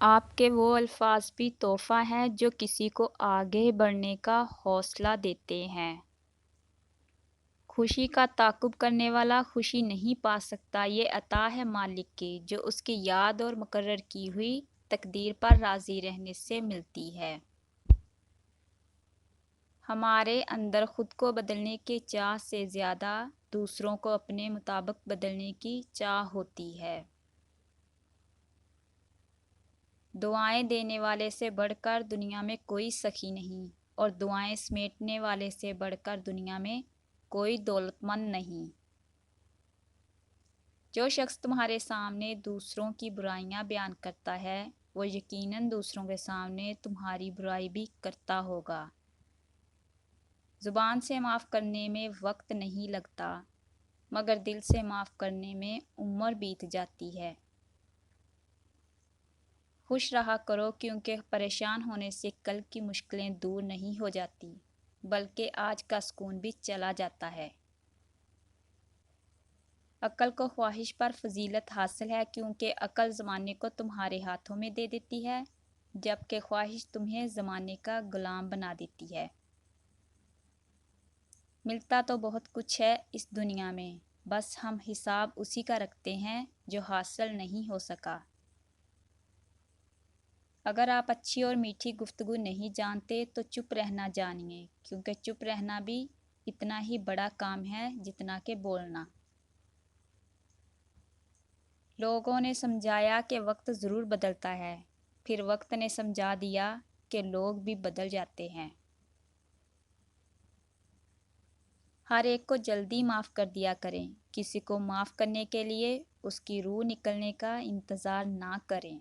آپ کے وہ الفاظ بھی تحفہ ہیں جو کسی کو آگے بڑھنے کا حوصلہ دیتے ہیں۔ خوشی کا تعاقب کرنے والا خوشی نہیں پا سکتا، یہ عطا ہے مالک کی جو اس کی یاد اور مقرر کی ہوئی تقدیر پر راضی رہنے سے ملتی ہے۔ ہمارے اندر خود کو بدلنے کی چاہ سے زیادہ دوسروں کو اپنے مطابق بدلنے کی چاہ ہوتی ہے۔ دعائیں دینے والے سے بڑھ کر دنیا میں کوئی سخی نہیں، اور دعائیں سمیٹنے والے سے بڑھ کر دنیا میں کوئی دولت مند نہیں۔ جو شخص تمہارے سامنے دوسروں کی برائیاں بیان کرتا ہے، وہ یقیناً دوسروں کے سامنے تمہاری برائی بھی کرتا ہوگا۔ زبان سے معاف کرنے میں وقت نہیں لگتا، مگر دل سے معاف کرنے میں عمر بیت جاتی ہے۔ خوش رہا کرو، کیونکہ پریشان ہونے سے کل کی مشکلیں دور نہیں ہو جاتی، بلکہ آج کا سکون بھی چلا جاتا ہے۔ عقل کو خواہش پر فضیلت حاصل ہے، کیونکہ عقل زمانے کو تمہارے ہاتھوں میں دے دیتی ہے، جبکہ خواہش تمہیں زمانے کا غلام بنا دیتی ہے۔ ملتا تو بہت کچھ ہے اس دنیا میں، بس ہم حساب اسی کا رکھتے ہیں جو حاصل نہیں ہو سکا۔ اگر آپ اچھی اور میٹھی گفتگو نہیں جانتے تو چپ رہنا جانیے، کیونکہ چپ رہنا بھی اتنا ہی بڑا کام ہے جتنا کہ بولنا۔ لوگوں نے سمجھایا کہ وقت ضرور بدلتا ہے، پھر وقت نے سمجھا دیا کہ لوگ بھی بدل جاتے ہیں۔ ہر ایک کو جلدی معاف کر دیا کریں، کسی کو معاف کرنے کے لیے اس کی روح نکلنے کا انتظار نہ کریں۔